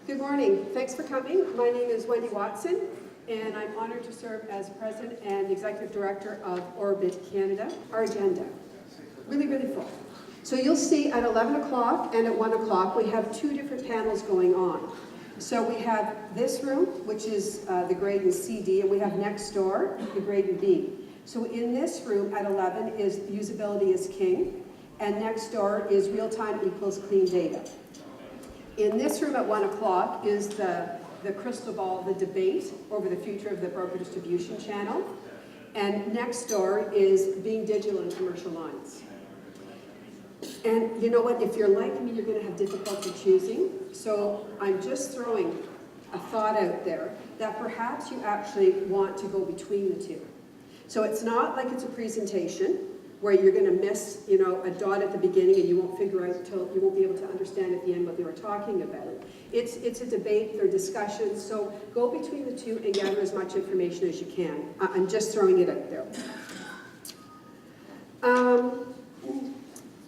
Good morning. Thanks for coming. My name is Wendy Watson, and I'm honored to serve as President and Executive Director of Orbit Canada. Our agenda, really full. So you'll see at 11 o'clock and at 1 o'clock, we have two different panels going on. So we have this room, which is the grade in CD, and we have next door, the grade in B. So in this room at 11 is usability is king, and next door is real-time equals clean data. In this room at 1 o'clock is the crystal ball, the debate over the future of the broker distribution channel. And next door is being digital in commercial lines. And you know what, if you're like me, you're going to have difficulty choosing. So I'm just throwing a thought out there that perhaps you actually want to go between the two. So it's not like it's a presentation where you're going to miss, a dot at the beginning and you won't figure out until you won't be able to understand at the end what they were talking about. It's a debate, they're discussions, so go between the two and gather as much information as you can. I'm just throwing it out there.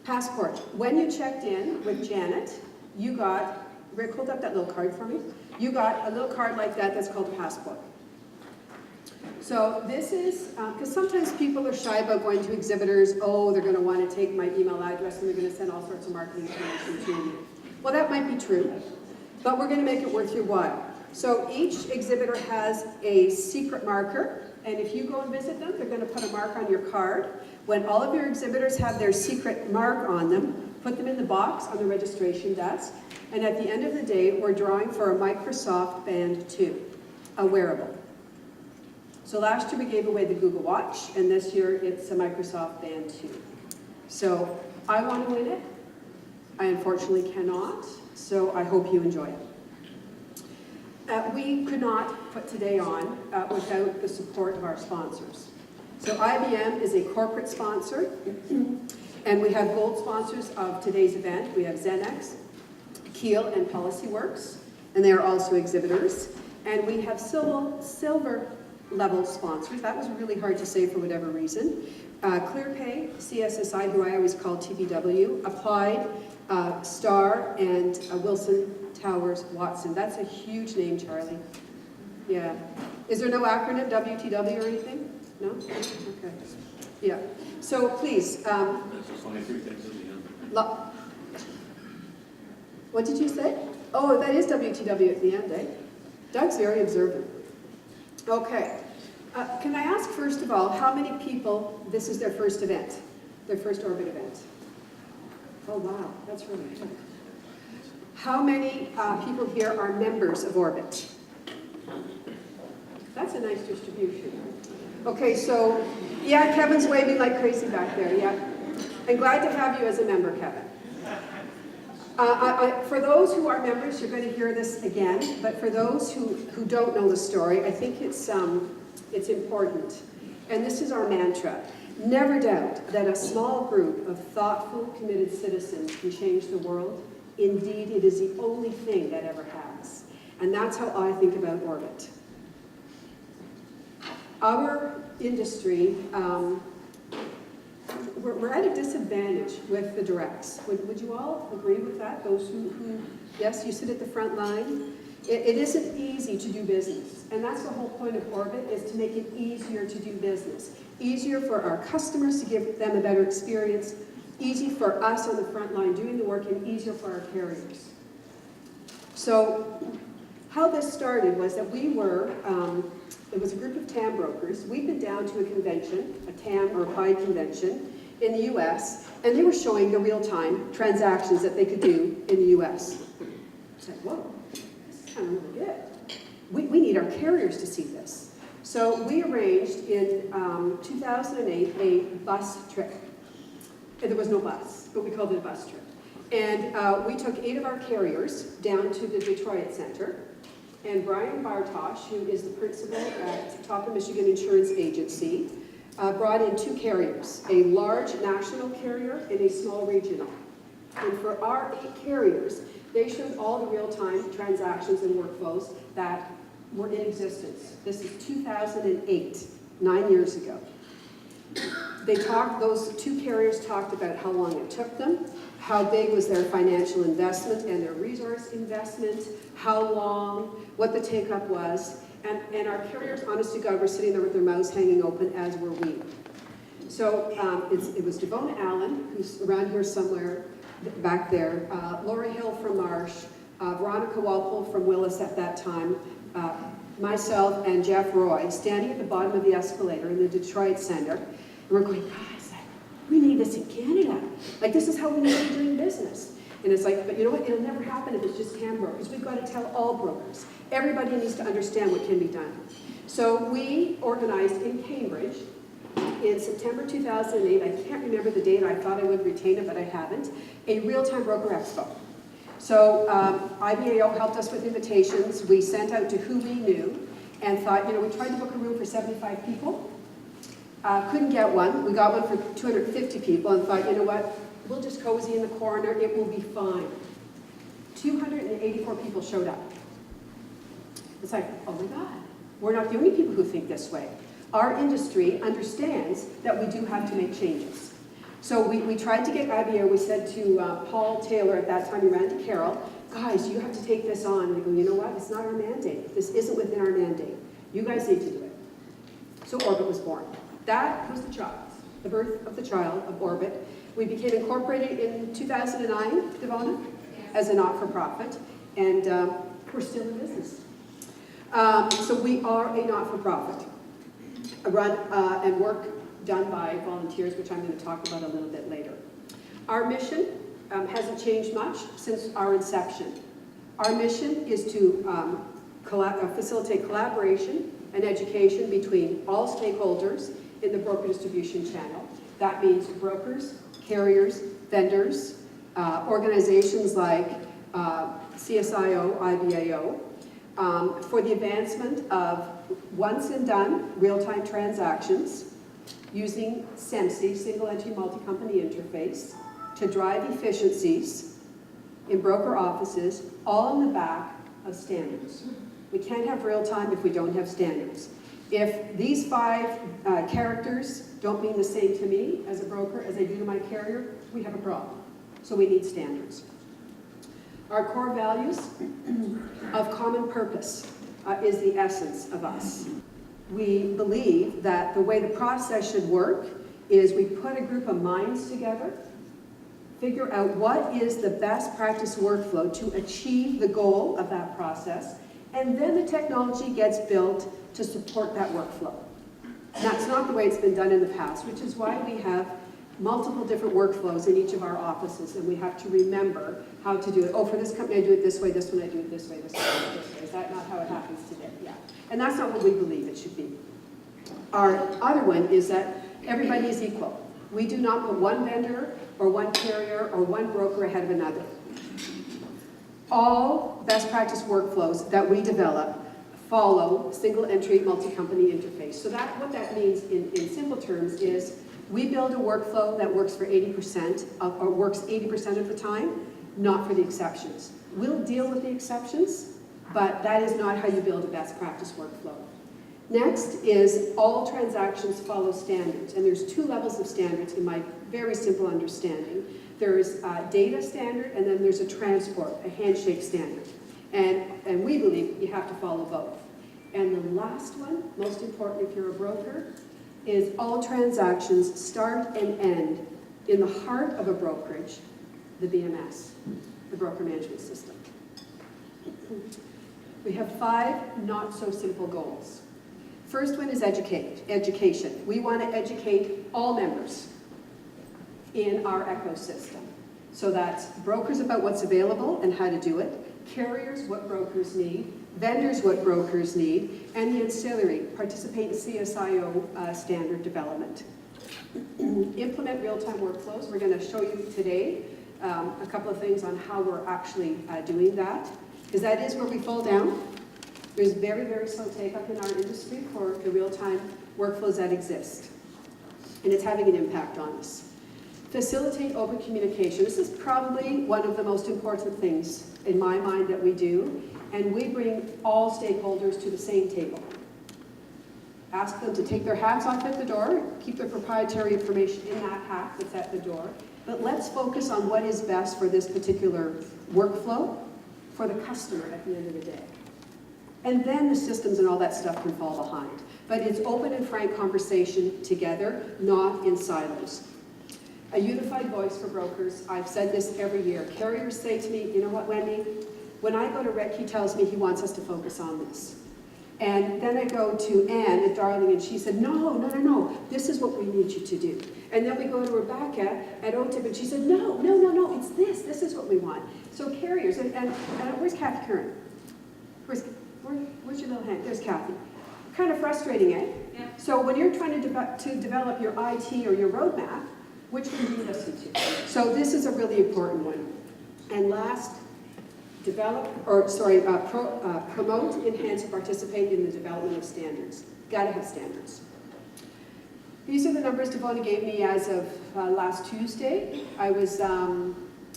Passport. When you checked in with Janet, you got, Rick, hold up that little card for me. You got a little card like that that's called a passport. So this is, because sometimes people are shy about going to exhibitors. Oh, they're going to want to take my email address and they're going to send all sorts of marketing information to you. Well, that might be true, but we're going to make it worth your while. So each exhibitor has a secret marker, and if you go and visit them, they're going to put a mark on your card. When all of your exhibitors have their secret mark on them, put them in the box on the registration desk, and at the end of the day, we're drawing for a Microsoft Band 2, a wearable. So last year we gave away the Google Watch, and this year it's a Microsoft Band 2. So I want to win it. I unfortunately cannot, so I hope you enjoy it. We could not put today on without the support of our sponsors. So IBM is a corporate sponsor, and we have gold sponsors of today's event. We have Xenex, Keel, and PolicyWorks, and they are also exhibitors. And we have silver level sponsors. That was really hard to say for whatever reason. ClearPay, CSSI, who I always call TBW, Applied, Star, and Wilson Towers Watson. That's a huge name, Charlie. Yeah. Is there no acronym, WTW or anything? No? Okay. Yeah. So please. What did you say? Oh, that is WTW at the end, eh? Doug's very observant. Okay. Can I ask, first of all, how many people, this is their first event, their first Orbit event? Oh, wow, that's really good. How many people here are members of Orbit? That's a nice distribution. Okay, so, yeah, Kevin's waving like crazy back there, yeah. I'm glad to have you as a member, Kevin. For those who are members, you're going to hear this again, but for those who don't know the story, I think it's important. And this is our mantra. Never doubt that a small group of thoughtful, committed citizens can change the world. Indeed, it is the only thing that ever has. And that's how I think about Orbit. Our industry, we're at a disadvantage with the directs. Would you all agree with that? Those who yes, you sit at the front line. It isn't easy to do business. And that's the whole point of Orbit, is to make it easier to do business. Easier for our customers to give them a better experience. Easy for us on the front line doing the work, and easier for our carriers. So how this started was that we were, it was a group of TAM brokers. We'd been down to a convention, a TAM or Applied convention in the US, and they were showing the real-time transactions that they could do in the US. I said, whoa, this is kind of really good. We need our carriers to see this. So we arranged in 2008 a bus trip. And there was no bus, but we called it a bus trip. And we took 8 of our carriers down to the Detroit Center. And Brian Bartosh, who is the principal at Top of Michigan Insurance Agency, brought in 2 carriers, a large national carrier and a small regional. And for our 8 carriers, they showed all the real-time transactions and workflows that were in existence. This is 2008, 9 years ago. Those 2 carriers talked about how long it took them, How big was their financial investment and their resource investment? How long? What the take-up was? And our carriers, honest to God, were sitting there with their mouths hanging open, as were we. So it was Devona Allen, who's around here somewhere back there, Lori Hill from Marsh, Veronica Walpole from Willis at that time, myself and Jeff Roy, standing at the bottom of the escalator in the Detroit Center. And we're going, guys, we need this in Canada. Like, this is how we need to be doing business. And it's like, but you know what? It'll never happen if it's just CAN brokers. We've got to tell all brokers. Everybody needs to understand what can be done. So we organized in Cambridge in September 2008. I can't remember the date. I thought I would retain it, but I haven't. A real-time broker expo. So IBAO helped us with invitations. We sent out to who we knew and thought, you know, we tried to book a room for 75 people. Couldn't get one. We got one for 250 people and thought, you know what? We'll just cozy in the corner. It will be fine. 284 people showed up. It's like, oh my God, we're not the only people who think this way. Our industry understands that we do have to make changes. So we tried to get IBAO. We said to Paul Taylor at that time, he ran to Carol, guys, you have to take this on. And we go, you know what? It's not our mandate. This isn't within our mandate. You guys need to do it. So Orbit was born. That was the child, the birth of the child of Orbit. We became incorporated in 2009, Devona, as a not-for-profit, and we're still in business. So we are a not-for-profit, run and work done by volunteers, which I'm going to talk about a little bit later. Our mission hasn't changed much since our inception. Our mission is to facilitate collaboration and education between all stakeholders in the broker distribution channel. That means brokers, carriers, vendors, organizations like CSIO, IBAO, for the advancement of once and done real-time transactions using SEMSI, Single Entry Multi-Company Interface, to drive efficiencies in broker offices, all in the back of standards. We can't have real-time if we don't have standards. If these 5 characters don't mean the same to me as a broker as they do to my carrier, we have a problem. So we need standards. Our core values of common purpose is the essence of us. We believe that the way the process should work is we put a group of minds together, figure out what is the best practice workflow to achieve the goal of that process, and then the technology gets built to support that workflow. That's not the way it's been done in the past, which is why we have multiple different workflows in each of our offices, and we have to remember how to do it. Oh, for this company I do it this way, this one I do it this way, this one I do it this way. Is that not how it happens today? Yeah. And that's not what we believe it should be. Our other one is that everybody is equal. We do not put one vendor or one carrier or one broker ahead of another. All best practice workflows that we develop follow single entry multi-company interface. So what that means in simple terms is we build a workflow that works for 80% or works 80% of the time, not for the exceptions. We'll deal with the exceptions, but that is not how you build a best practice workflow. Next is all transactions follow standards, and there's 2 levels of standards in my very simple understanding. There's a data standard, and then there's a transport, a handshake standard. And we believe you have to follow both. And the last one, most important if you're a broker, is all transactions start and end in the heart of a brokerage, the BMS, the broker management system. We have 5 not so simple goals. First one is education. We want to educate all members in our ecosystem. So that's brokers about what's available and how to do it, carriers what brokers need, vendors what brokers need, and the ancillary, participate in CSIO standard development. Implement real-time workflows. We're going to show you today a couple of things on how we're actually doing that, because that is where we fall down. There's very, very slow take-up in our industry for the real-time workflows that exist, and it's having an impact on us. Facilitate open communication. This is probably one of the most important things in my mind that we do, and we bring all stakeholders to the same table. Ask them to take their hats off at the door, keep their proprietary information in that hat that's at the door, but let's focus on what is best for this particular workflow for the customer at the end of the day. And then the systems and all that stuff can fall behind. But it's open and frank conversation together, not in silos. A unified voice for brokers. I've said this every year. Carriers say to me, you know what, Wendy? When I go to Rick, he tells me he wants us to focus on this. And then I go to Anne at Darling, and she said, no, this is what we need you to do. And then we go to Rebecca at OTIP, and she said, no, it's this is what we want. So carriers, and where's Kathy Curran? Where's your little hand? There's Kathy. Kind of frustrating, eh? Yeah. So when you're trying to develop your IT or your roadmap, which one do you listen to? So this is a really important one. And last, promote, enhance, and participate in the development of standards. Gotta have standards. These are the numbers Devona gave me as of last Tuesday.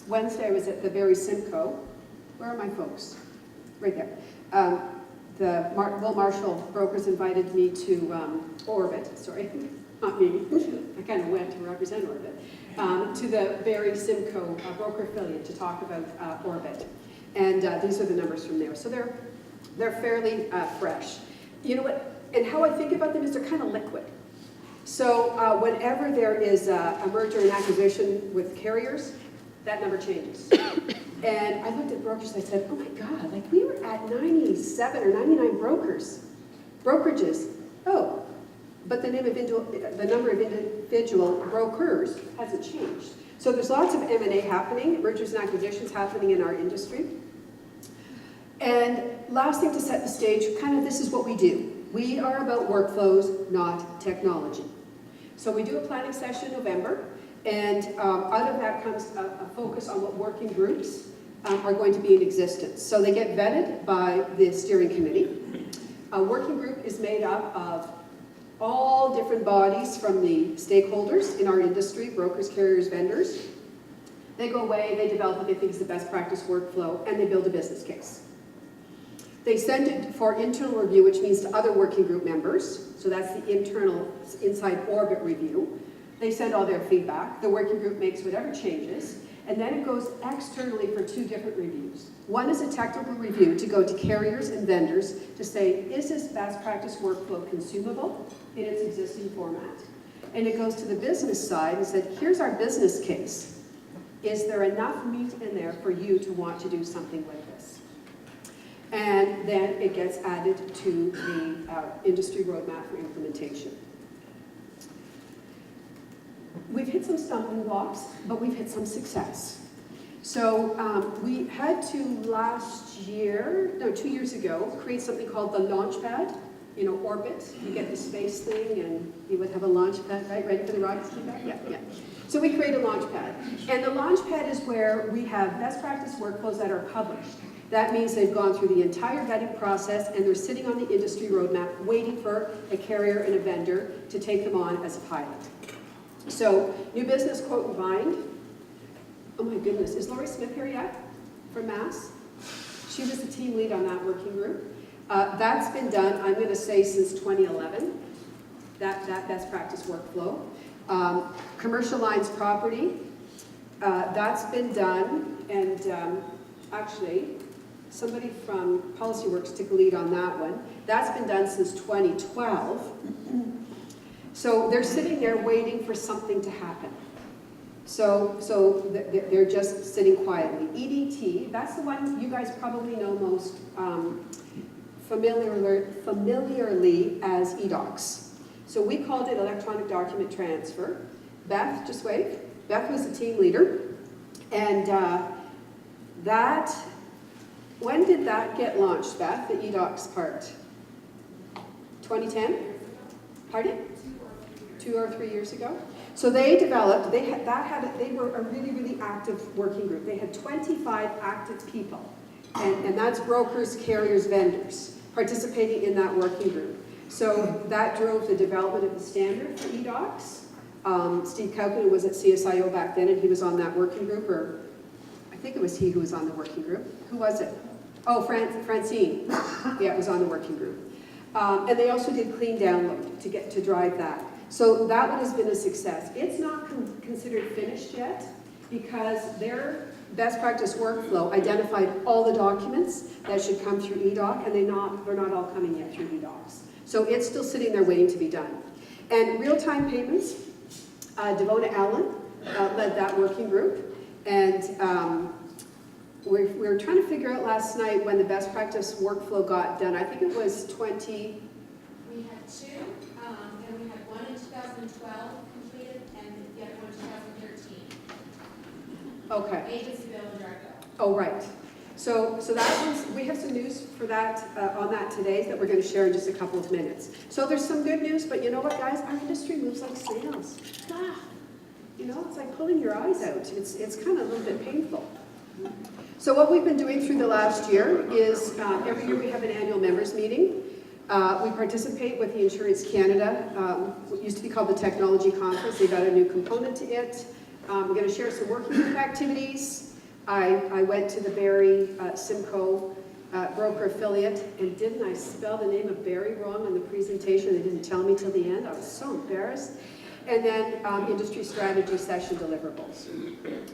Wednesday I was at the Barrie Simcoe. Where are my folks? Right there. Will Marshall Brokers invited me to Orbit, sorry, not me, I kind of went to represent Orbit, to the Barrie Simcoe broker affiliate to talk about Orbit. And these are the numbers from there. So they're fairly fresh. You know what, and how I think about them is they're kind of liquid. So whenever there is a merger and acquisition with carriers, that number changes. And I looked at brokers and I said, oh my God, like we were at 97 or 99 brokerages. Oh, but the number of individual brokers hasn't changed. So there's lots of M&A happening, mergers and acquisitions happening in our industry. And last thing to set the stage, kind of this is what we do. We are about workflows, not technology. So we do a planning session in November, and out of that comes a focus on what working groups are going to be in existence. So they get vetted by the steering committee. A working group is made up of all different bodies from the stakeholders in our industry, brokers, carriers, vendors. They go away, they develop what they think is the best practice workflow, and they build a business case. They send it for internal review, which means to other working group members. So that's the internal, inside Orbit review. They send all their feedback. The working group makes whatever changes, and then it goes externally for 2 different reviews. One is a technical review to go to carriers and vendors to say, is this best practice workflow consumable in its existing format? And it goes to the business side and said, here's our business case. Is there enough meat in there for you to want to do something with this? And then it gets added to the industry roadmap for implementation. We've hit some stumbling blocks, but we've hit some success. So we had to 2 years ago, create something called the Launchpad. You know, Orbit, you get the space thing and you would have a Launchpad, right? Ready for the rockets to come back? Yeah. So we create a Launchpad. And the Launchpad is where we have best practice workflows that are published. That means they've gone through the entire vetting process and they're sitting on the industry roadmap waiting for a carrier and a vendor to take them on as a pilot. So, new business quote and bind. Oh my goodness, is Lori Smith here yet from Mass? She was the team lead on that working group. That's been done, I'm going to say, since 2011, that best practice workflow. Commercial lines property, that's been done, and actually, somebody from PolicyWorks took a lead on that one. That's been done since 2012. So they're sitting there waiting for something to happen. So they're just sitting quietly. EDT, that's the one you guys probably know most familiarly as eDocs. So we called it electronic document transfer. Beth, just wave. Beth was the team leader. And when did that get launched, Beth, the eDocs part? 2010? Pardon? 2 or 3 years ago. So they developed, they were a really, really active working group. They had 25 active people, and that's brokers, carriers, vendors, participating in that working group. So that drove the development of the standard for eDocs. Steve Kaufman was at CSIO back then, and he was on that working group, or I think it was he who was on the working group. Who was it? Oh, Francine. Yeah, it was on the working group. And they also did clean download to drive that. So that one has been a success. It's not considered finished yet, because their best practice workflow identified all the documents that should come through eDoc, and they're not all coming yet through eDocs. So it's still sitting there waiting to be done. And real-time payments, Devona Allen led that working group, and we were trying to figure out last night when the best practice workflow got done. I think it was 20. We had two, and we had one in 2012 completed, and the other one in 2013. Okay. Agency bill and direct bill. Oh, right. So that one's, we have some news for that, on that today that we're going to share in just a couple of minutes. So there's some good news, but you know what, guys? Our industry moves like snails. Ah, you know, it's like pulling your eyes out. It's kind of a little bit painful. So what we've been doing through the last year is every year we have an annual members meeting. We participate with the Insurance Canada, what used to be called the Technology Conference. They got a new component to it. We're going to share some working group activities. I went to the Barrie Simcoe broker affiliate, and didn't I spell the name of Barrie wrong on the presentation? They didn't tell me till the end. I was so embarrassed. And then industry strategy session deliverables.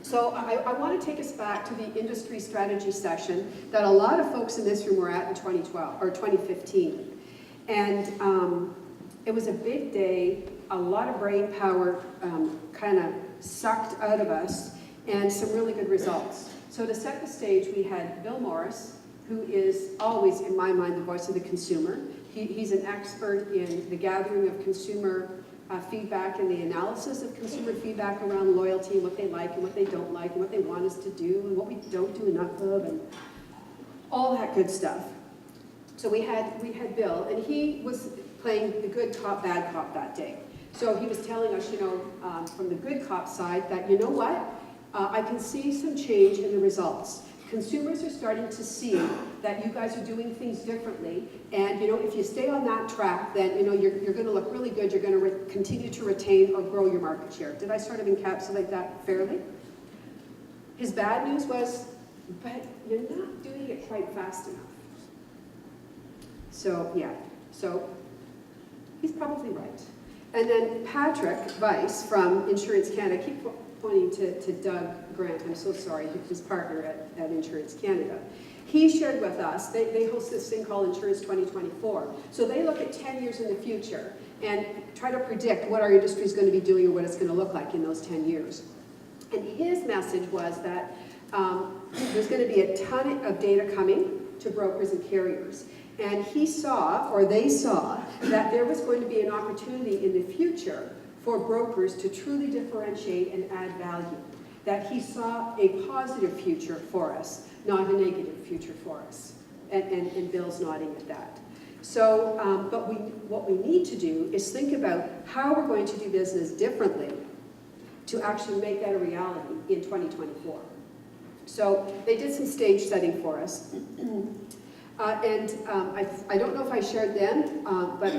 So I want to take us back to the industry strategy session that a lot of folks in this room were at in 2012 or 2015. And it was a big day, a lot of brain power kind of sucked out of us, and some really good results. So to set the stage, we had Bill Morris, who is always, in my mind, the voice of the consumer. He's an expert in the gathering of consumer feedback and the analysis of consumer feedback around loyalty and what they like and what they don't like and what they want us to do and what we don't do enough of and all that good stuff. So we had Bill, and he was playing the good cop, bad cop that day. So he was telling us, you know, from the good cop side that, you know what, I can see some change in the results. Consumers are starting to see that you guys are doing things differently, and you know, if you stay on that track, then you know you're going to look really good. You're going to continue to retain or grow your market share. Did I sort of encapsulate that fairly? His bad news was, but you're not doing it quite fast enough. So yeah, so he's probably right. And then Patrick Weiss from Insurance Canada, I keep pointing to Doug Grant, I'm so sorry, his partner at Insurance Canada. He shared with us, they host this thing called Insurance 2024. So they look at 10 years in the future and try to predict what our industry is going to be doing or what it's going to look like in those 10 years. And his message was that there's going to be a ton of data coming to brokers and carriers. And he saw, or they saw, that there was going to be an opportunity in the future for brokers to truly differentiate and add value. That he saw a positive future for us, not a negative future for us. And Bill's nodding at that. So, but what we need to do is think about how we're going to do business differently to actually make that a reality in 2024. So they did some stage setting for us. I don't know if I shared then, but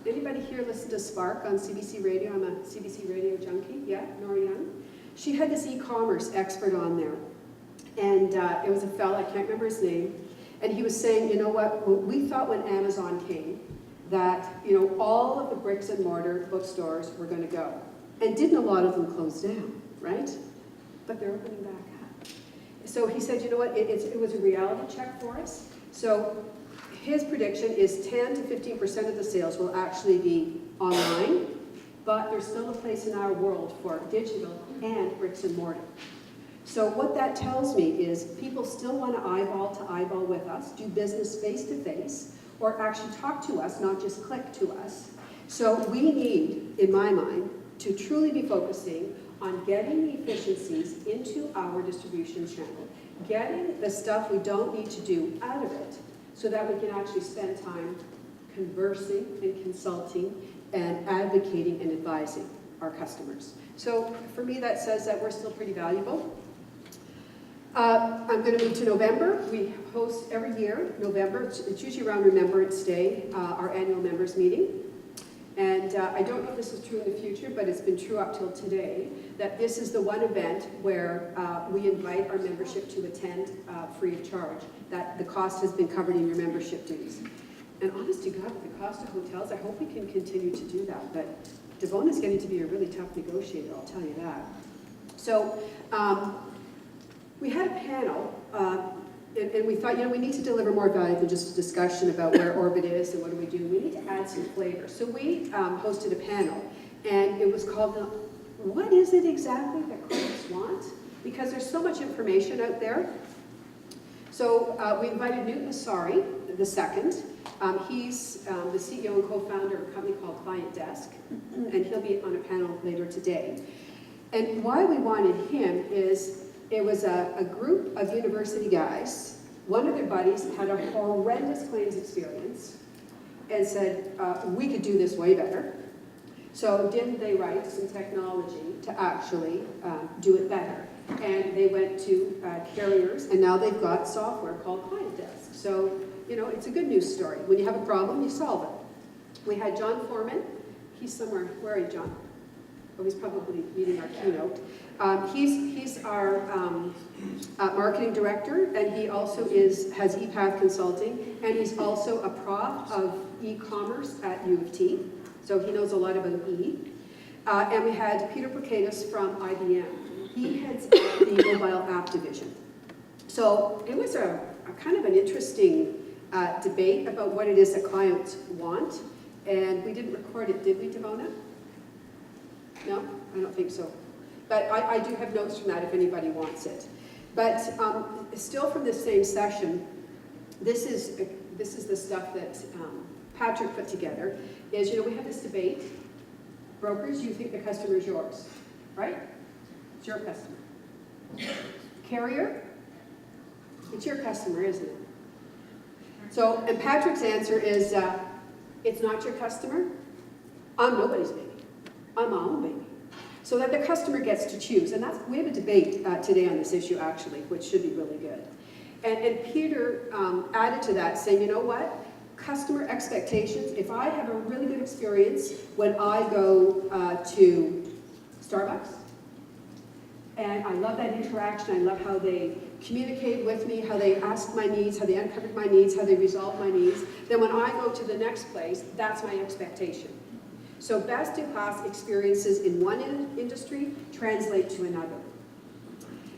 anybody here listen to Spark on CBC Radio? I'm a CBC Radio junkie. Yeah, Nora Young. She had this e-commerce expert on there. And it was a fella, I can't remember his name. And he was saying, you know what, we thought when Amazon came that, you know, all of the bricks and mortar bookstores were going to go. And didn't a lot of them close down, right? But they're opening back up. So he said, you know what, it was a reality check for us. So his prediction is 10 to 15% of the sales will actually be online, but there's still a place in our world for digital and bricks and mortar. So what that tells me is people still want to eyeball with us, do business face to face, or actually talk to us, not just click to us. So we need, in my mind, to truly be focusing on getting the efficiencies into our distribution channel, getting the stuff we don't need to do out of it, so that we can actually spend time conversing and consulting and advocating and advising our customers. So for me, that says that we're still pretty valuable. I'm going to move to November. We host every year, November, it's usually around Remembrance Day, our annual members meeting. And I don't know if this is true in the future, but it's been true up till today, that this is the one event where we invite our membership to attend free of charge, that the cost has been covered in your membership dues. And honest to God, with the cost of hotels, I hope we can continue to do that. But Devona's getting to be a really tough negotiator, I'll tell you that. So we had a panel, and we thought, we need to deliver more value than just a discussion about where Orbit is and what do we do. We need to add some flavor. So we hosted a panel, and it was called, what is it exactly that clients want? Because there's so much information out there. So we invited Newton Asari, the second. He's the CEO and co-founder of a company called Client Desk, and he'll be on a panel later today. And why we wanted him is, it was a group of university guys. One of their buddies had a horrendous claims experience and said, we could do this way better. So didn't they write some technology to actually do it better? And they went to carriers, and now they've got software called Client Desk. So, it's a good news story. When you have a problem, you solve it. We had John Foreman. He's somewhere. Where are you, John? Oh, he's probably reading our keynote. He's our marketing director, and he also has ePath Consulting, and he's also a prof of e-commerce at U of T, so he knows a lot about E. And we had Peter Prokatis from IBM. He heads up the mobile app division. So it was a kind of an interesting debate about what it is that clients want, and we didn't record it, did we, Devona? No, I don't think so. But I do have notes from that if anybody wants it. But still from this same session, this is the stuff that Patrick put together, is, we have this debate. Brokers, you think the customer is yours, right? It's your customer. Carrier, it's your customer, isn't it? So, and Patrick's answer is, it's not your customer. I'm nobody's baby. I'm my own baby. So that the customer gets to choose. And we have a debate today on this issue, actually, which should be really good. And Peter added to that, saying, you know what? Customer expectations, if I have a really good experience when I go to Starbucks, and I love that interaction, I love how they communicate with me, how they asked my needs, how they uncovered my needs, how they resolved my needs, then when I go to the next place, that's my expectation. So best-in-class experiences in one industry translate to another.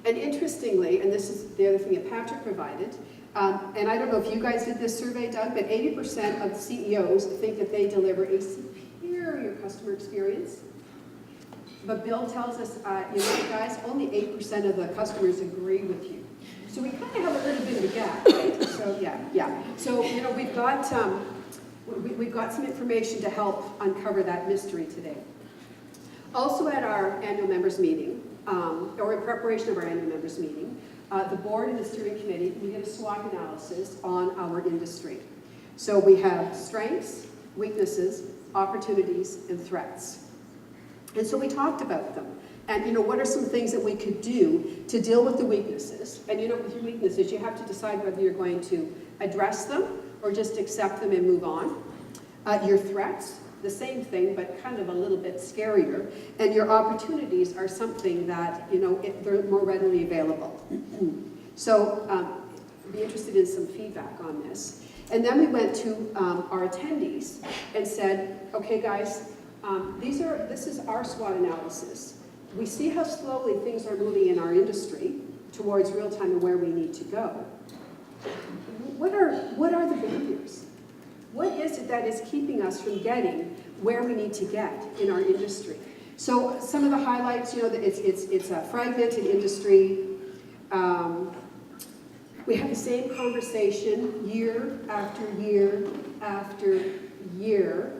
And interestingly, and this is the other thing that Patrick provided, and I don't know if you guys did this survey, Doug, but 80% of CEOs think that they deliver a superior customer experience. But Bill tells us, guys, only 8% of the customers agree with you. So we kind of have a little bit of a gap, right? So yeah. So we've got some information to help uncover that mystery today. Also at our annual members meeting, or in preparation of our annual members meeting, the board and the steering committee, we did a SWOT analysis on our industry. So we have strengths, weaknesses, opportunities, and threats. And so we talked about them. And, what are some things that we could do to deal with the weaknesses? And, with your weaknesses, you have to decide whether you're going to address them or just accept them and move on. Your threats, the same thing, but kind of a little bit scarier. And your opportunities are something that, they're more readily available. So be interested in some feedback on this. And then we went to our attendees and said, okay, guys, this is our SWOT analysis. We see how slowly things are moving in our industry towards real time and where we need to go. What are the barriers? What is it that is keeping us from getting where we need to get in our industry? So some of the highlights, it's a fragmented industry. We have the same conversation year after year after year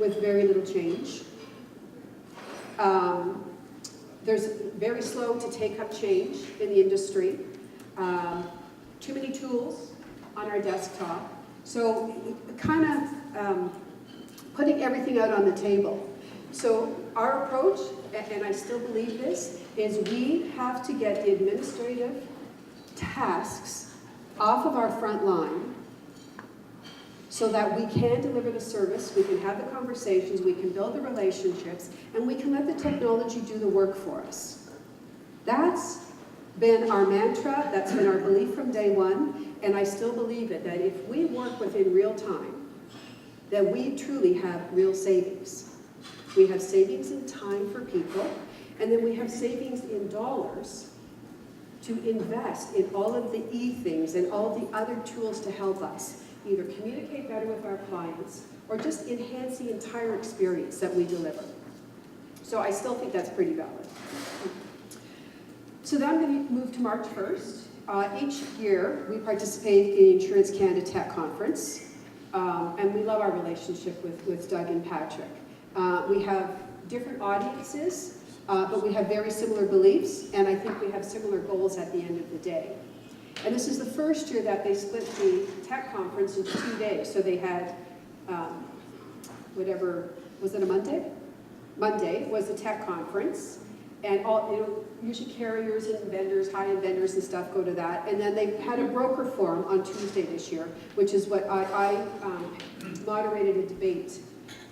with very little change. There's very slow to take up change in the industry. Too many tools on our desktop. So kind of putting everything out on the table. So our approach, and I still believe this, is we have to get the administrative tasks off of our front line so that we can deliver the service, we can have the conversations, we can build the relationships, and we can let the technology do the work for us. That's been our mantra, that's been our belief from day one, and I still believe it, that if we work within real time, then we truly have real savings. We have savings in time for people, And then we have savings in dollars to invest in all of the things and all the other tools to help us either communicate better with our clients or just enhance the entire experience that we deliver. So I still think that's pretty valid. So then I'm going to move to March 1st. Each year, we participate in Insurance Canada Tech Conference, and we love our relationship with Doug and Patrick. We have different audiences, but we have very similar beliefs, and I think we have similar goals at the end of the day. And this is the first year that they split the tech conference into 2 days. So they had, was it a Monday? Monday was the tech conference, and all, usually carriers and vendors, high-end vendors and stuff go to that. And then they had a broker forum on Tuesday this year, which is what I moderated a debate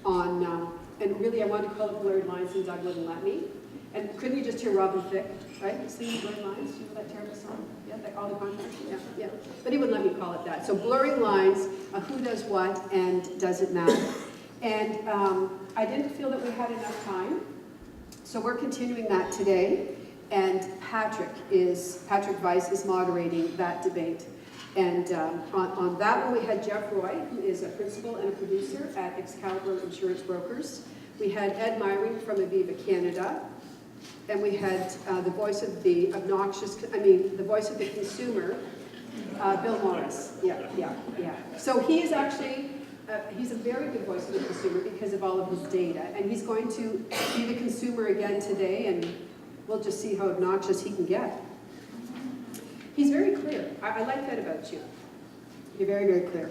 on, and really I wanted to call it Blurred Lines, and Doug wouldn't let me. And couldn't you just hear Robin Thicke, right? Singing Blurred Lines, do you know that terrible song? Yeah, all the controversy, yeah. But he wouldn't let me call it that. So blurring lines, who does what, and does it matter? And I didn't feel that we had enough time, so we're continuing that today. And Patrick Weiss is moderating that debate. And on that one, we had Jeff Roy, who is a principal and a producer at Excalibur Insurance Brokers. We had Ed Myring from Aviva Canada. And we had the voice of the voice of the consumer, Bill Morris. Yeah. So he is actually, he's a very good voice of the consumer because of all of his data. And he's going to be the consumer again today, and we'll just see how obnoxious he can get. He's very clear. I like that about you. You're very, very clear.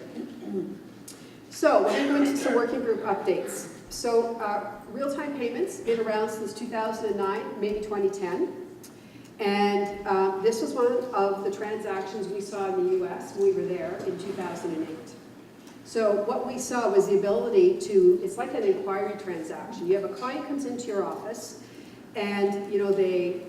So we're going to go into some working group updates. So real-time payments, been around since 2009, maybe 2010. And this was one of the transactions we saw in the US when we were there in 2008. So what we saw was the ability to, it's like an inquiry transaction. You have a client comes into your office and they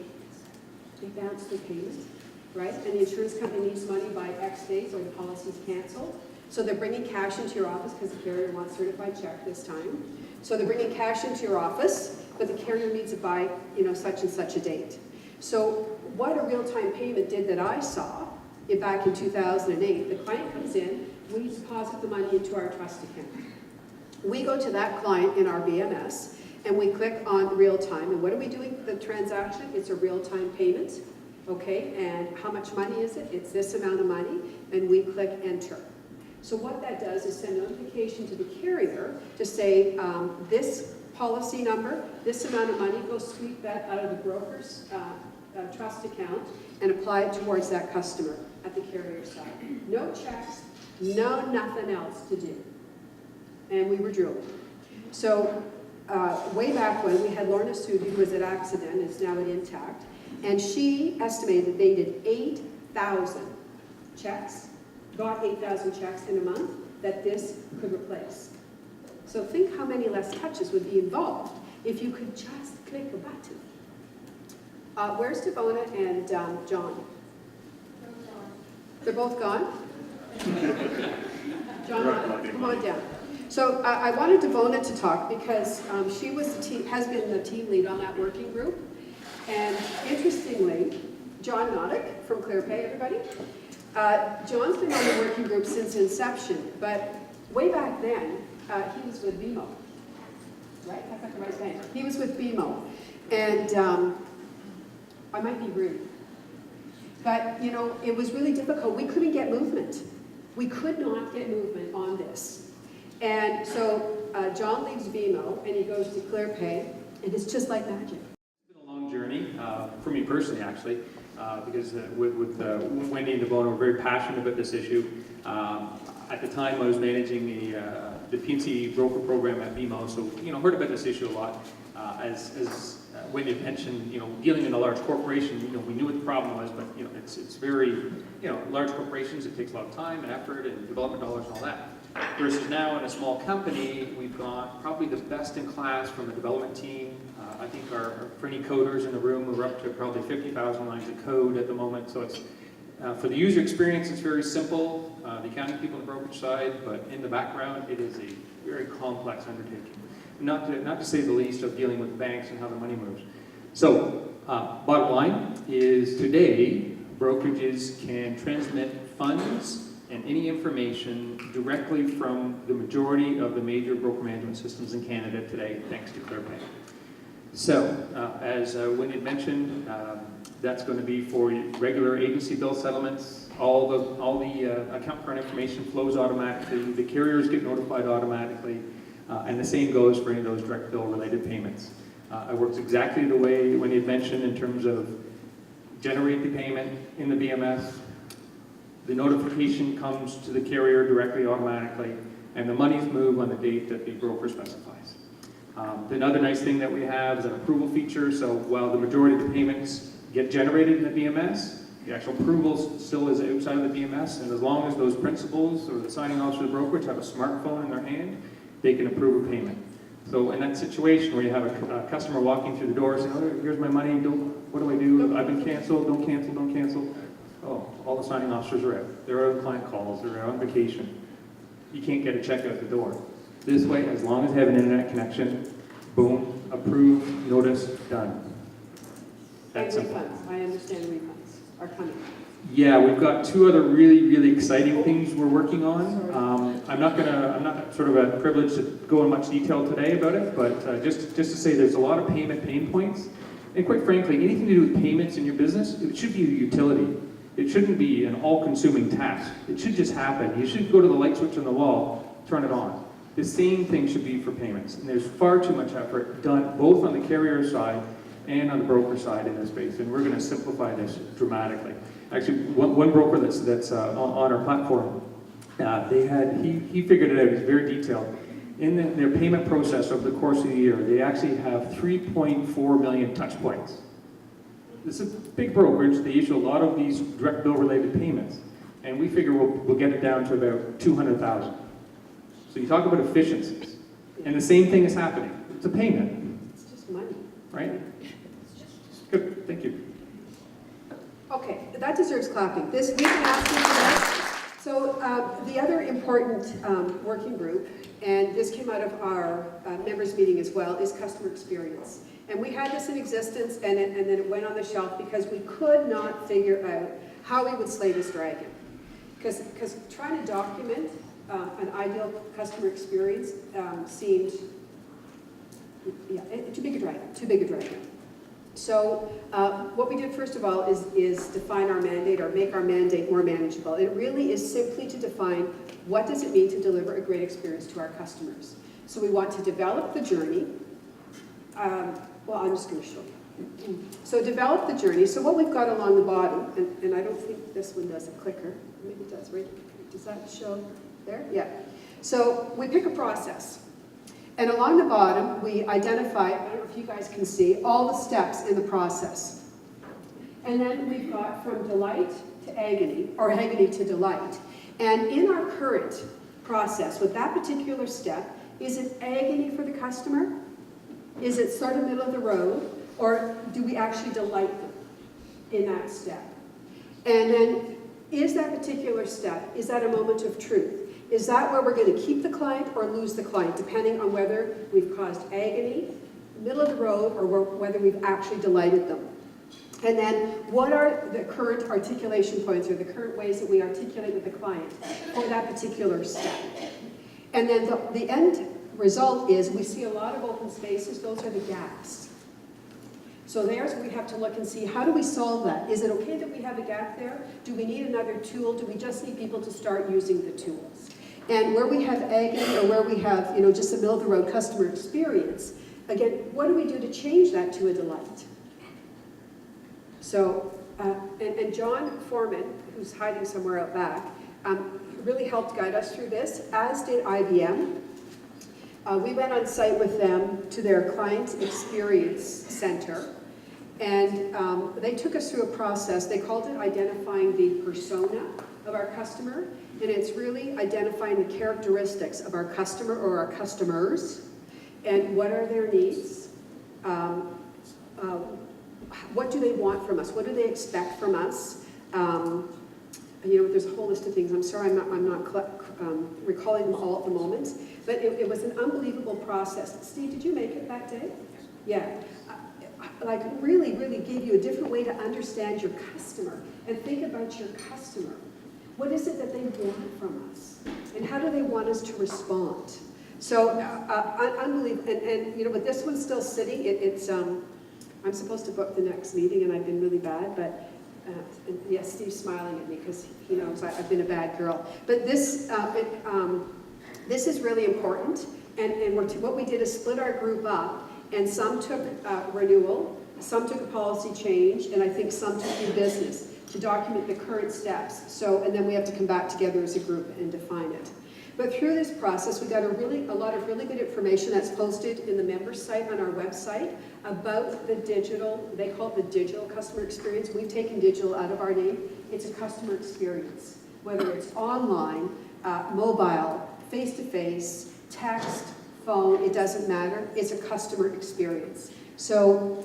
bounce the payment, right? And the insurance company needs money by X days or the policy's canceled. So they're bringing cash into your office because the carrier wants certified check this time. So they're bringing cash into your office, but the carrier needs it by, such and such a date. So what a real-time payment did that I saw back in 2008, the client comes in, we deposit the money into our trust account. We go to that client in our VMS, and we click on real-time. And what are we doing the transaction? It's a real-time payment, okay? And how much money is it? It's this amount of money, and we click enter. So what that does is send notification to the carrier to say, this policy number, this amount of money, go sweep that out of the broker's trust account and apply it towards that customer at the carrier side. No checks, nothing else to do. And we were drooling. So way back when, we had Lorna Sudi, who was at Accident, is now at Intact, and she estimated that they did 8,000 checks, got 8,000 checks in a month that this could replace. So think how many less touches would be involved if you could just click a button. Where's Devona and John? They're both gone? John, come on down. So I wanted Devona to talk because she was has been the team lead on that working group. And interestingly, John Noddick from ClearPay, everybody. John's been on the working group since inception, but way back then, he was with BMO, right? I got the right name. He was with BMO, and I might be rude, but it was really difficult. We couldn't get movement. We could not get movement on this, and so John leaves BMO and he goes to ClearPay, and it's just like magic. It's been a long journey for me personally, actually. Because with Wendy and Devona were very passionate about this issue. At the time, I was managing the P&C broker program at BMO, so heard about this issue a lot. As Wendy mentioned, dealing in a large corporation, we knew what the problem was, but it's very, large corporations, it takes a lot of time and effort and development dollars and all that. Versus now in a small company, we've got probably the best in class from a development team. I think for any coders in the room, we're up to probably 50,000 lines of code at the moment. So it's for the user experience, it's very simple. The accounting people on the brokerage side, but in the background, it is a very complex undertaking. Not to say the least of dealing with banks and how the money moves. So, bottom line is today, brokerages can transmit funds and any information directly from the majority of the major broker management systems in Canada today, thanks to ClearPay. So, as Wynne had mentioned, that's going to be for regular agency bill settlements. All the account card information flows automatically. The carriers get notified automatically, and the same goes for any of those direct bill related payments. It works exactly the way Wynne had mentioned in terms of generate the payment in the BMS. The notification comes to the carrier directly automatically, and the monies move on the date that the broker specifies. Another nice thing that we have is an approval feature, so while the majority of the payments get generated in the BMS, the actual approval still is outside of the BMS, and as long as those principals or the signing officer of the brokerage have a smartphone in their hand, they can approve a payment. So in that situation where you have a customer walking through the door saying, oh, here's my money, what do I do? I've been canceled, don't cancel. Oh, all the signing officers are out. They're out on client calls, they're out on vacation. You can't get a check out the door. This way, as long as you have an internet connection, boom, approve, notice, done. And That's simple. refunds, I understand refunds are coming. Yeah, we've got two other really exciting things we're working on. I'm not sort of a privilege to go in much detail today about it, but just to say there's a lot of payment pain points. And quite frankly, anything to do with payments in your business, it should be a utility. It shouldn't be an all-consuming task. It should just happen. You should go to the light switch on the wall, turn it on. The same thing should be for payments. And there's far too much effort done both on the carrier side and on the broker side in this space. And we're going to simplify this dramatically. Actually, one broker that's on our platform, he figured it out. He's very detailed. In their payment process over the course of the year, they actually have 3.4 million touch points. This is a big brokerage. They issue a lot of these direct bill related payments. And we figure we'll get it down to about 200,000. So you talk about efficiencies. And the same thing is happening. It's a payment, It's just money. right? Good, thank you. Okay, that deserves clapping. This, we can ask you for that. So the other important working group, and this came out of our members meeting as well, is customer experience. And we had this in existence, and then it went on the shelf because we could not figure out how we would slay this dragon. Because trying to document an ideal customer experience seemed, too big a dragon. So what we did first of all is define our mandate or make our mandate more manageable. It really is simply to define what does it mean to deliver a great experience to our customers. So we want to develop the journey. Well, I'm just going to show you. So develop the journey. So what we've got along the bottom, and I don't think this one does a clicker. Maybe it does, right? Does that show there? Yeah. So we pick a process. And along the bottom, we identify, I don't know if you guys can see, all the steps in the process. And then we've got from delight to agony, or agony to delight. And in our current process, with that particular step, is it agony for the customer? Is it sort of middle of the road? Or do we actually delight them in that step? And then, is that particular step, is that a moment of truth? Is that where we're going to keep the client or lose the client, depending on whether we've caused agony, middle of the road, or whether we've actually delighted them? And then, what are the current articulation points or the current ways that we articulate with the client for that particular step? And then the end result is we see a lot of open spaces. Those are the gaps. So there's we have to look and see, how do we solve that? Is it okay that we have a gap there? Do we need another tool? Do we just need people to start using the tools? And where we have agony or where we have, just a middle-of-the-road customer experience, again, what do we do to change that to a delight? So, and John Foreman, who's hiding somewhere out back, really helped guide us through this, as did IBM. We went on site with them to their client experience center, and they took us through a process. They called it identifying the persona of our customer, and it's really identifying the characteristics of our customer or our customers, and what are their needs, what do they want from us, what do they expect from us. There's a whole list of things. I'm sorry, I'm not recalling them all at the moment, but it was an unbelievable process. Steve, did you make it that day? Yeah. like really, really gave you a different way to understand your customer and think about your customer. What is it that they want from us? And how do they want us to respond? So, unbelievable. And you know, with this one still sitting, I'm supposed to book the next meeting, and I've been really bad, but yes, Steve's smiling at me because he knows I've been a bad girl. But this is really important, and what we did is split our group up, and some took renewal, some took a policy change, and I think some took new business to document the current steps. So, and then we have to come back together as a group and define it. But through this process, we got a lot of really good information that's posted in the member site on our website about the digital, they call it the digital customer experience. We've taken digital out of our name. It's a customer experience, whether it's online, mobile, face-to-face, text, phone, it doesn't matter. It's a customer experience. So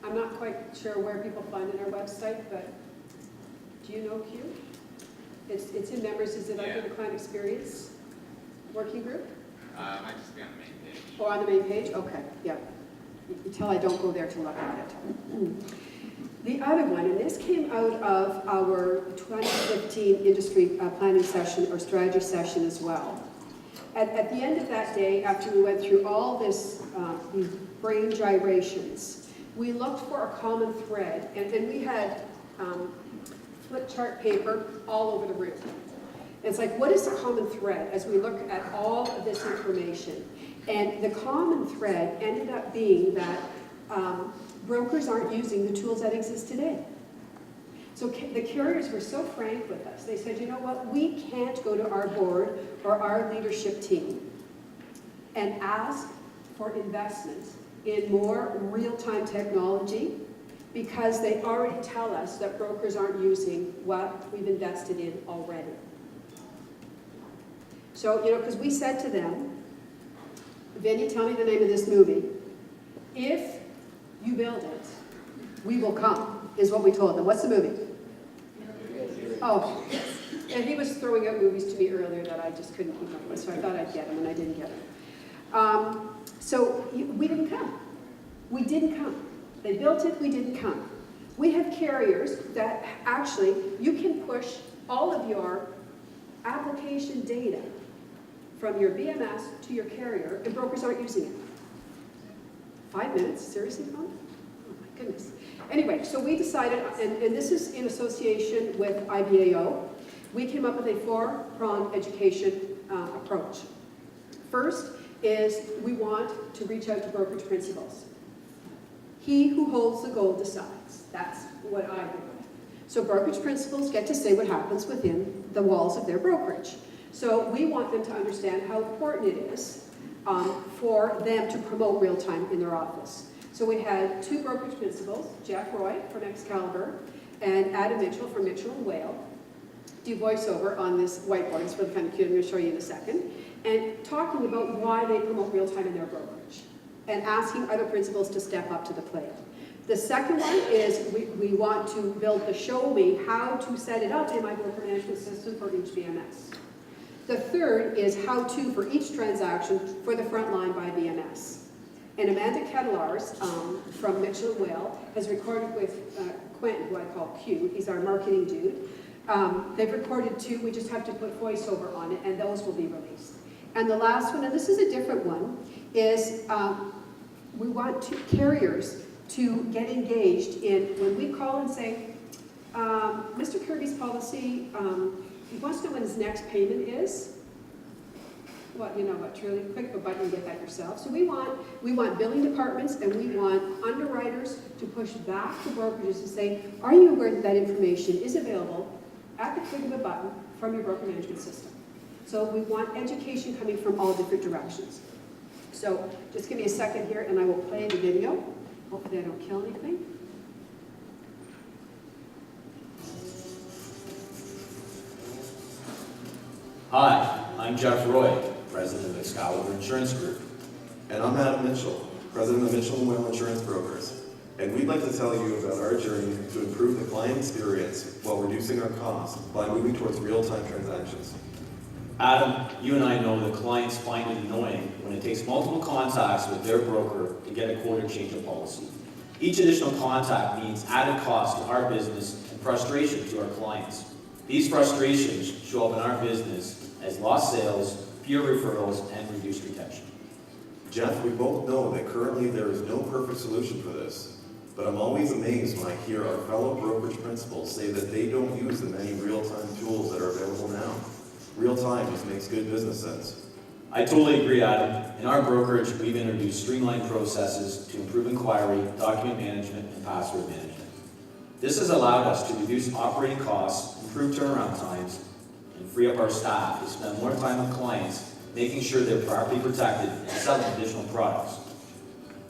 I'm not quite sure where people find it on our website, but do you know Q? It's in members, is it under the client experience working group? Might just be on the main page. Or on the main page? Okay, yeah. You can tell I don't go there to look at it. The other one, and this came out of our 2015 industry planning session or strategy session as well. At the end of that day, after we went through all this, these brain gyrations, we looked for a common thread, and we had flip chart paper all over the room. It's like, what is the common thread as we look at all of this information? And the common thread ended up being that brokers aren't using the tools that exist today. So the carriers were so frank with us. They said, you know what, we can't go to our board or our leadership team and ask for investment in more real-time technology because they already tell us that brokers aren't using what we've invested in already. So, you know, because we said to them, Vinny, tell me the name of this movie. If you build it, we will come, is what we told them. What's the movie? Oh, and he was throwing out movies to me earlier that I just couldn't keep up with, so I thought I'd get them, and I didn't get them. So we didn't come. We didn't come. They built it, we didn't come. We have carriers that actually, you can push all of your application data from your BMS to your carrier, and brokers aren't using it. 5 minutes? Seriously, Tom? Oh my goodness. Anyway, so we decided, and this is in association with IBAO, we came up with a four-pronged education approach. First is we want to reach out to brokerage principals. He who holds the gold decides. That's what I do. So brokerage principals get to say what happens within the walls of their brokerage. So we want them to understand how important it is for them to promote real time in their office. So we had two brokerage principals, Jeff Roy from Excalibur and Adam Mitchell from Mitchell & Whale, do voiceover on this whiteboard. It's really kind of cute. I'm going to show you in a second. And talking about why they promote real time in their brokerage and asking other principals to step up to the plate. The second one is we want to build the show me how to set it up in my broker management system for each BMS. The third is how to for each transaction for the front line by BMS. And Amanda Ketelars from Mitchell & Whale has recorded with Quentin, who I call Q, he's our marketing dude. They've recorded two, we just have to put voiceover on it, and those will be released. And the last one, and this is a different one, is we want carriers to get engaged in, when we call and say, Mr. Kirby's policy, he wants to know when his next payment is. What, you know what, truly click the button and get that yourself. So we want billing departments and we want underwriters to push back to brokerages and say, are you aware that that information is available at the click of a button from your broker management system? So we want education coming from all different directions. So just give me a second here and I will play the video. Hopefully I don't kill anything. Hi, I'm Jeff Roy, President of Excalibur Insurance Group. And I'm Adam Mitchell, President of Mitchell & Whale Insurance Brokers. And we'd like to tell you about our journey to improve the client experience while reducing our costs by moving towards real-time transactions. Adam, you and I know that clients find it annoying when it takes multiple contacts with their broker to get a quote and change a policy. Each additional contact means added cost to our business and frustration to our clients. These frustrations show up in our business as lost sales, fewer referrals, and reduced retention. Jeff, we both know that currently there is no perfect solution for this, but I'm always amazed when I hear our fellow brokerage principals say that they don't use the many real-time tools that are available now. Real-time just makes good business sense. I totally agree, Adam. In our brokerage, we've introduced streamlined processes to improve inquiry, document management, and password management. This has allowed us to reduce operating costs, improve turnaround times, and free up our staff to spend more time with clients, making sure they're properly protected and selling additional products.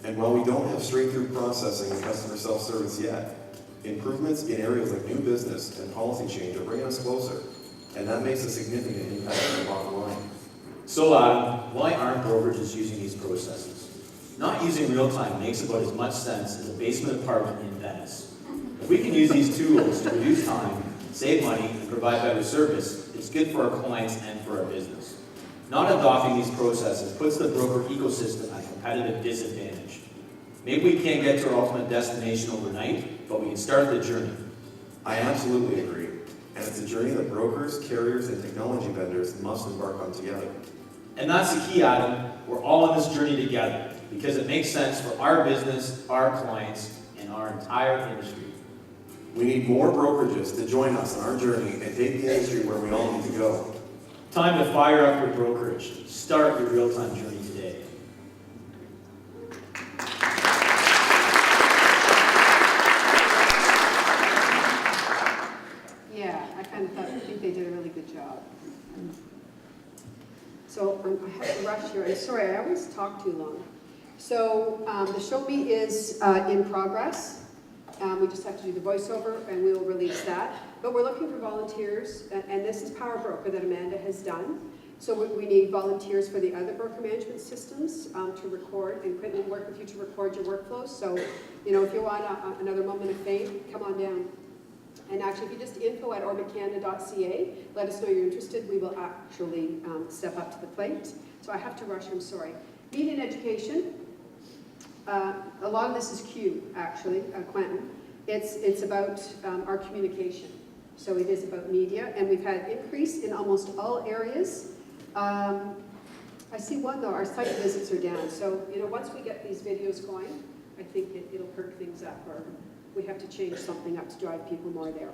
And while we don't have straight-through processing and customer self-service yet, improvements in areas like new business and policy change are bringing us closer, and that makes a significant impact on the bottom line. So Adam, why aren't brokerages using these processes? Not using real-time makes about as much sense as a basement apartment in Venice. If we can use these tools to reduce time, save money, and provide better service, it's good for our clients and for our business. Not adopting these processes puts the broker ecosystem at a competitive disadvantage. Maybe we can't get to our ultimate destination overnight, but we can start the journey. I absolutely agree, and it's a journey that brokers, carriers, and technology vendors must embark on together. And that's the key, Adam. We're all on this journey together because it makes sense for our business, our clients, and our entire industry. We need more brokerages to join us on our journey and take the industry where we all need to go. Time to fire up your brokerage. Start your real-time journey today. Yeah, I think they did a really good job. So I have to rush here. I'm sorry, I always talk too long. So the show me is in progress. We just have to do the voiceover and we will release that. But we're looking for volunteers, and this is Power Broker that Amanda has done. So we need volunteers for the other broker management systems to record, and Quentin will work with you to record your workflows. So, you know, if you want another moment of fame, come on down. And actually, if you just info@orbitcanada.ca, let us know you're interested. We will actually step up to the plate. So I have to rush, I'm sorry. Media and education. A lot of this is Q, actually, Quentin. It's about our communication. So it is about media, and we've had increase in almost all areas. I see one though, our site visits are down. So, you know, once we get these videos going, I think it'll perk things up, or we have to change something up to drive people more there.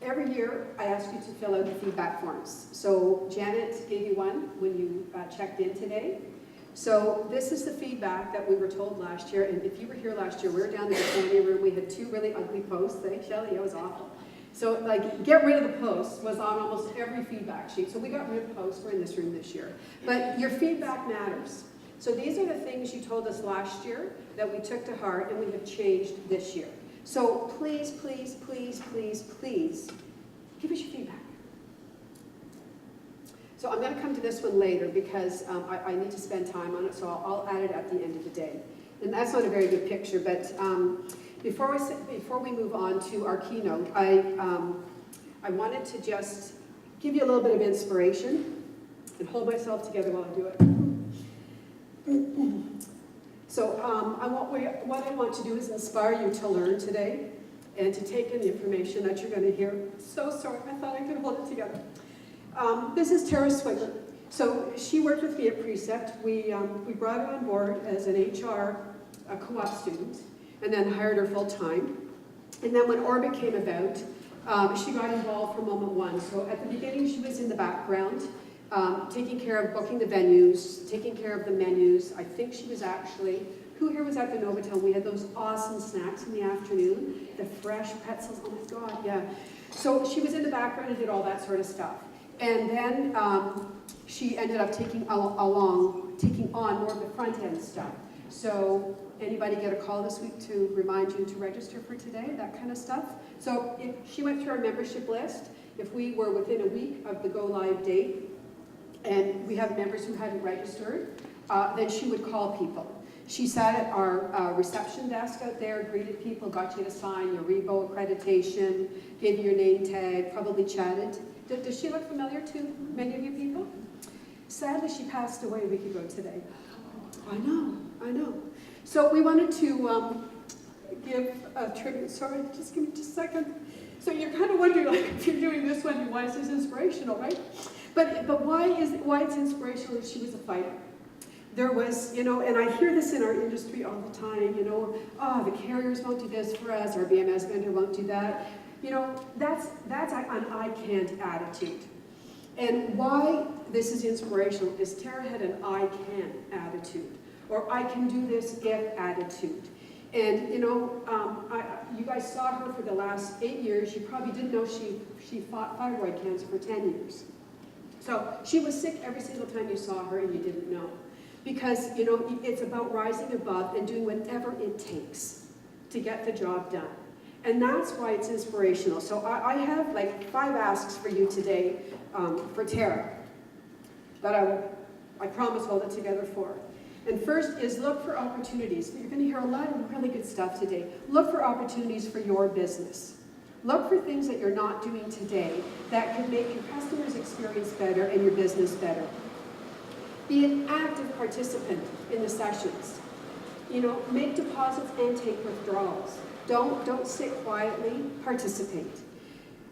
Every year, I ask you to fill out the feedback forms. So Janet gave you one when you checked in today. So this is the feedback that we were told last year, and if you were here last year, we were down in the candy room, we had 2 really ugly posts. Thanks, Shelley, it was awful. So like, get rid of the posts was on almost every feedback sheet. So we got rid of posts, we're in this room this year. But your feedback matters. So these are the things you told us last year that we took to heart and we have changed this year. So please, please, please, please, please, give us your feedback. So I'm going to come to this one later because I need to spend time on it, so I'll add it at the end of the day. And that's not a very good picture, but before we move on to our keynote, I wanted to just give you a little bit of inspiration and hold myself together while I do it. So what I want to do is inspire you to learn today and to take in the information that you're going to hear. So sorry, I thought I could hold it together. This is Tara Swigler. So she worked with me at Precept. We brought her on board as an HR co-op student and then hired her full-time. And then when Orbit came about, she got involved from moment one. So at the beginning, she was in the background, taking care of booking the venues, taking care of the menus. I think she was actually, who here was at the Novotel? We had those awesome snacks in the afternoon, the fresh pretzels, oh my God, yeah. So she was in the background and did all that sort of stuff. And then she ended up taking on more of the front end stuff. So anybody get a call this week to remind you to register for today, that kind of stuff. So if she went through our membership list. If we were within a week of the go live date and we have members who hadn't registered, then she would call people. She sat at our reception desk out there, greeted people, got you to sign your REBO accreditation, gave you your name tag, probably chatted. Does she look familiar to many of you people? Sadly, she passed away a week ago today. I know. So we wanted to give a tribute. Sorry, just give me just a second. So you're kind of wondering, like, if you're doing this one, why is this inspirational, right? But why it's inspirational is she was a fighter. There was, you know, and I hear this in our industry all the time, you know, oh, the carriers won't do this for us, our BMS vendor won't do that. You know, that's an I can't attitude. And why this is inspirational is Tara had an I can attitude, or I can do this if attitude. And, you know, you guys saw her for the last 8 years. You probably didn't know she fought thyroid cancer for 10 years. So she was sick every single time you saw her and you didn't know. Because, you know, it's about rising above and doing whatever it takes to get the job done. And that's why it's inspirational. So I have like 5 asks for you today for Tara that I promise hold it together for. And first is look for opportunities. You're going to hear a lot of really good stuff today. Look for opportunities for your business. Look for things that you're not doing today that could make your customers' experience better and your business better. Be an active participant in the sessions. You know, make deposits and take withdrawals. Don't sit quietly, participate.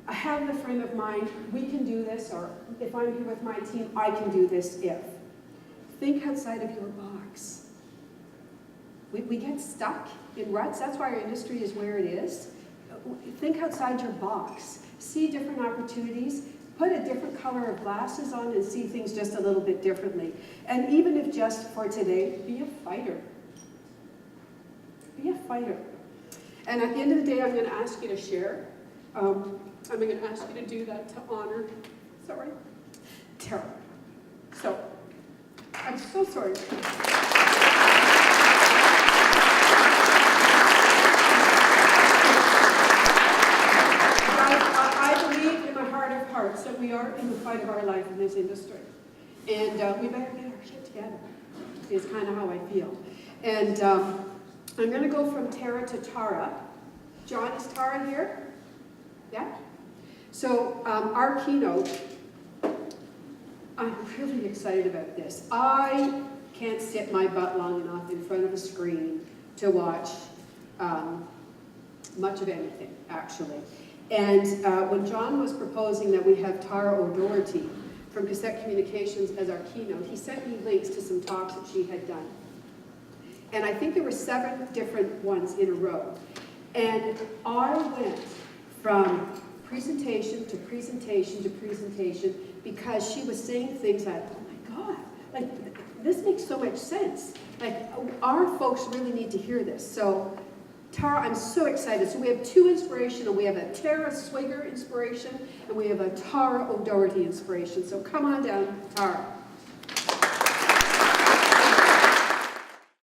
Have the frame of mind, we can do this, or if I'm here with my team, I can do this if. Think outside of your box. We get stuck in ruts, that's why our industry is where it is. Think outside your box. See different opportunities. Put a different color of glasses on and see things just a little bit differently. And even if just for today, be a fighter. Be a fighter. And at the end of the day, I'm going to ask you to share. I'm going to ask you to do that to honor, sorry, Tara. So, I'm so sorry. I believe in my heart of hearts that we are in the fight of our life in this industry. And we better get our shit together, is kind of how I feel. And I'm going to go from Tara to Tara. John, is Tara here? Yeah? So our keynote, I'm really excited about this. I can't sit my butt long enough in front of a screen to watch much of anything, actually. And when John was proposing that we have Tara O'Doherty from Cassette Communications as our keynote, he sent me links to some talks that she had done. And I think there were 7 different ones in a row. And I went from presentation to presentation to presentation because she was saying things like, oh my God, like this makes so much sense. Like our folks really need to hear this. So Tara, I'm so excited. So we have 2 inspirational. We have a Tara Swigger inspiration and we have a Tara O'Doherty inspiration. So come on down, Tara.